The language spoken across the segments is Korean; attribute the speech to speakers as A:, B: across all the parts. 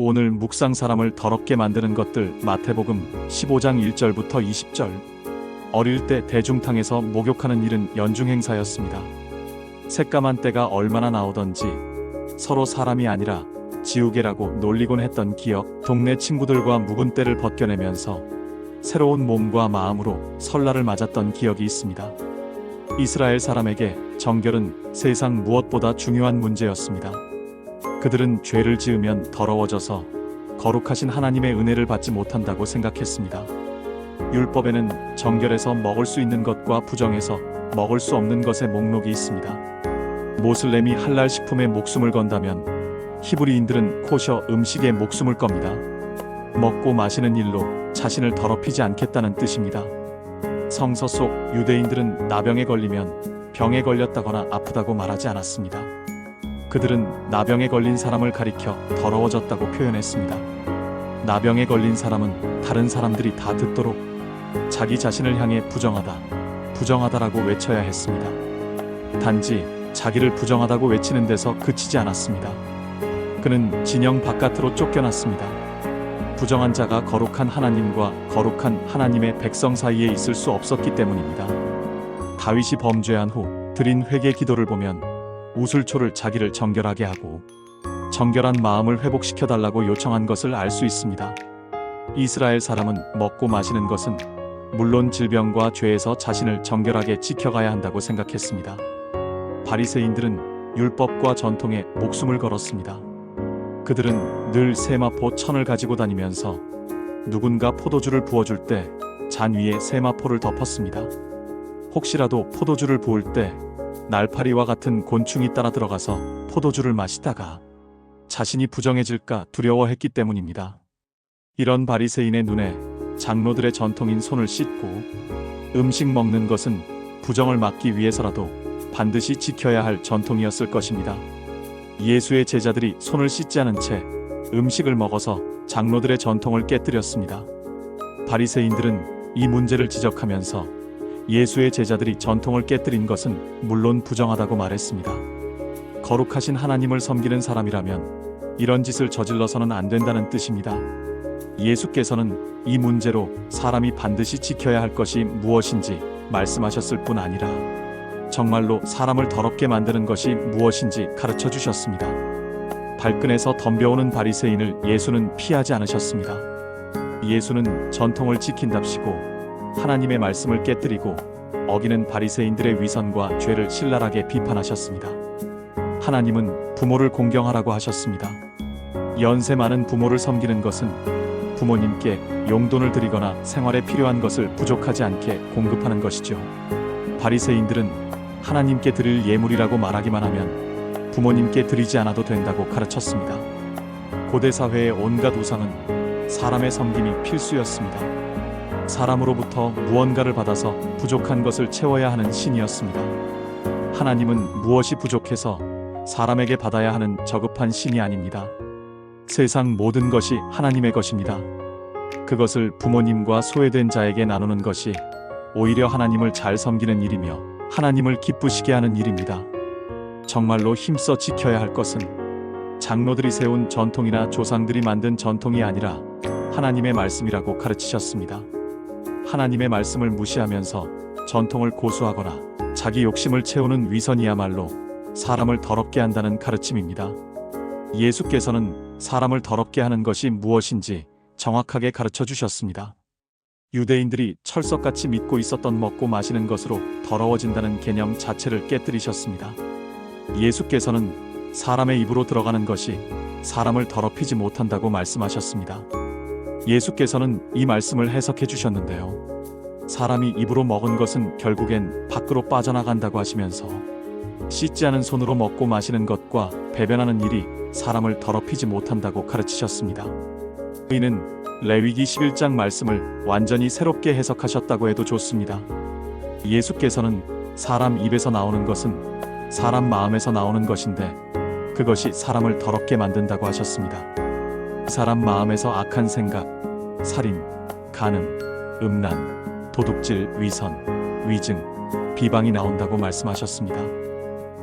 A: 오늘 묵상 사람을 더럽게 만드는 것들 마태복음 15장 1절부터 20절. 어릴 때 대중탕에서 목욕하는 일은 연중 행사였습니다. 새까만 때가 얼마나 나오던지 서로 사람이 아니라 지우개라고 놀리곤 했던 기억. 동네 친구들과 묵은 때를 벗겨내면서 새로운 몸과 마음으로 설날을 맞았던 기억이 있습니다. 이스라엘 사람에게 정결은 세상 무엇보다 중요한 문제였습니다. 그들은 죄를 지으면 더러워져서 거룩하신 하나님의 은혜를 받지 못한다고 생각했습니다. 율법에는 정결해서 먹을 수 있는 것과 부정해서 먹을 수 없는 것의 목록이 있습니다. 모슬렘이 할랄 식품에 목숨을 건다면 히브리인들은 코셔 음식에 목숨을 겁니다. 먹고 마시는 일로 자신을 더럽히지 않겠다는 뜻입니다. 성서 속 유대인들은 나병에 걸리면 병에 걸렸다거나 아프다고 말하지 않았습니다. 그들은 나병에 걸린 사람을 가리켜 더러워졌다고 표현했습니다. 나병에 걸린 사람은 다른 사람들이 다 듣도록 자기 자신을 향해 부정하다라고 외쳐야 했습니다. 단지 자기를 부정하다고 외치는 데서 그치지 않았습니다. 그는 진영 바깥으로 쫓겨났습니다. 부정한 자가 거룩한 하나님과 거룩한 하나님의 백성 사이에 있을 수 없었기 때문입니다. 다윗이 범죄한 후 드린 회개 기도를 보면 우슬초를 자기를 정결하게 하고 정결한 마음을 회복시켜달라고 요청한 것을 알 수 있습니다. 이스라엘 사람은 먹고 마시는 것은 물론 질병과 죄에서 자신을 정결하게 지켜가야 한다고 생각했습니다. 바리새인들은 율법과 전통에 목숨을 걸었습니다. 그들은 늘 세마포 천을 가지고 다니면서 누군가 포도주를 부어줄 때 잔 위에 세마포를 덮었습니다. 혹시라도 포도주를 부을 때 날파리와 같은 곤충이 따라 들어가서 포도주를 마시다가 자신이 부정해질까 두려워했기 때문입니다. 이런 바리새인의 눈에 장로들의 전통인 손을 씻고 음식 먹는 것은 부정을 막기 위해서라도 반드시 지켜야 할 전통이었을 것입니다. 예수의 제자들이 손을 씻지 않은 채 음식을 먹어서 장로들의 전통을 깨뜨렸습니다. 바리새인들은 이 문제를 지적하면서 예수의 제자들이 전통을 깨뜨린 것은 물론 부정하다고 말했습니다. 거룩하신 하나님을 섬기는 사람이라면 이런 짓을 저질러서는 안 된다는 뜻입니다. 예수께서는 이 문제로 사람이 반드시 지켜야 할 것이 무엇인지 말씀하셨을 뿐 아니라 정말로 사람을 더럽게 만드는 것이 무엇인지 가르쳐 주셨습니다. 발끈해서 덤벼오는 바리새인을 예수는 피하지 않으셨습니다. 예수는 전통을 지킨답시고 하나님의 말씀을 깨뜨리고 어기는 바리새인들의 위선과 죄를 신랄하게 비판하셨습니다. 하나님은 부모를 공경하라고 하셨습니다. 연세 많은 부모를 섬기는 것은 부모님께 용돈을 드리거나 생활에 필요한 것을 부족하지 않게 공급하는 것이죠. 바리새인들은 하나님께 드릴 예물이라고 말하기만 하면 부모님께 드리지 않아도 된다고 가르쳤습니다. 고대 사회의 온갖 우상은 사람의 섬김이 필수였습니다. 사람으로부터 무언가를 받아서 부족한 것을 채워야 하는 신이었습니다. 하나님은 무엇이 부족해서 사람에게 받아야 하는 저급한 신이 아닙니다. 세상 모든 것이 하나님의 것입니다. 그것을 부모님과 소외된 자에게 나누는 것이 오히려 하나님을 잘 섬기는 일이며 하나님을 기쁘시게 하는 일입니다. 정말로 힘써 지켜야 할 것은 장로들이 세운 전통이나 조상들이 만든 전통이 아니라 하나님의 말씀이라고 가르치셨습니다. 하나님의 말씀을 무시하면서 전통을 고수하거나 자기 욕심을 채우는 위선이야말로 사람을 더럽게 한다는 가르침입니다. 예수께서는 사람을 더럽게 하는 것이 무엇인지 정확하게 가르쳐 주셨습니다. 유대인들이 철석같이 믿고 있었던 먹고 마시는 것으로 더러워진다는 개념 자체를 깨뜨리셨습니다. 예수께서는 사람의 입으로 들어가는 것이 사람을 더럽히지 못한다고 말씀하셨습니다. 예수께서는 이 말씀을 해석해 주셨는데요. 사람이 입으로 먹은 것은 결국엔 밖으로 빠져나간다고 하시면서 씻지 않은 손으로 먹고 마시는 것과 배변하는 일이 사람을 더럽히지 못한다고 가르치셨습니다. 이는 레위기 11장 말씀을 완전히 새롭게 해석하셨다고 해도 좋습니다. 예수께서는 사람 입에서 나오는 것은 사람 마음에서 나오는 것인데 그것이 사람을 더럽게 만든다고 하셨습니다. 사람 마음에서 악한 생각, 살인, 간음, 음란, 도둑질, 위선, 위증, 비방이 나온다고 말씀하셨습니다.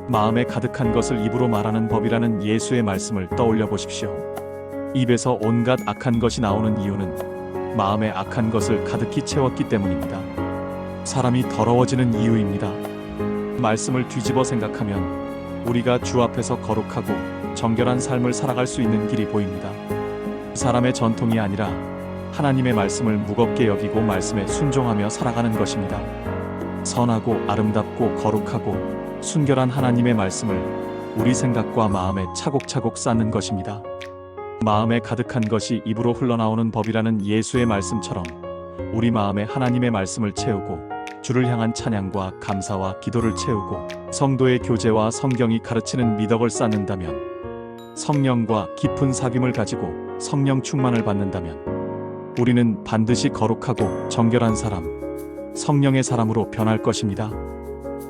A: 마음에 가득한 것을 입으로 말하는 법이라는 예수의 말씀을 떠올려 보십시오. 입에서 온갖 악한 것이 나오는 이유는 마음에 악한 것을 가득히 채웠기 때문입니다. 사람이 더러워지는 이유입니다. 말씀을 뒤집어 생각하면 우리가 주 앞에서 거룩하고 정결한 삶을 살아갈 수 있는 길이 보입니다. 사람의 전통이 아니라 하나님의 말씀을 무겁게 여기고 말씀에 순종하며 살아가는 것입니다. 선하고 아름답고 거룩하고 순결한 하나님의 말씀을 우리 생각과 마음에 차곡차곡 쌓는 것입니다. 마음에 가득한 것이 입으로 흘러나오는 법이라는 예수의 말씀처럼 우리 마음에 하나님의 말씀을 채우고 주를 향한 찬양과 감사와 기도를 채우고 성도의 교제와 성경이 가르치는 미덕을 쌓는다면, 성령과 깊은 사귐을 가지고 성령 충만을 받는다면 우리는 반드시 거룩하고 정결한 사람, 성령의 사람으로 변할 것입니다.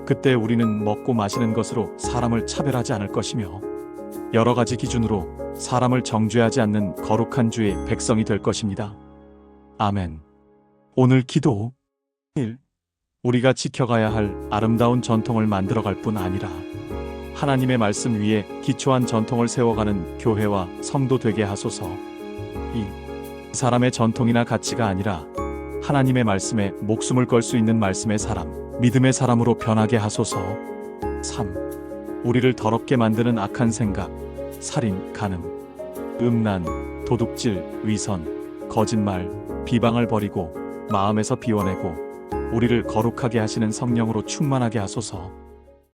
A: 그때 우리는 먹고 마시는 것으로 사람을 차별하지 않을 것이며 여러 가지 기준으로 사람을 정죄하지 않는 거룩한 주의 백성이 될 것입니다. 아멘. 오늘 기도 1. 우리가 지켜가야 할 아름다운 전통을 만들어갈 뿐 아니라 하나님의 말씀 위에 기초한 전통을 세워가는 교회와 성도 되게 하소서. 2. 사람의 전통이나 가치가 아니라 하나님의 말씀에 목숨을 걸 수 있는 말씀의 사람, 믿음의 사람으로 변하게 하소서. 3. 우리를 더럽게 만드는 악한 생각, 살인, 간음, 음란, 도둑질, 위선, 거짓말, 비방을 버리고 마음에서 비워내고 우리를 거룩하게 하시는 성령으로 충만하게 하소서.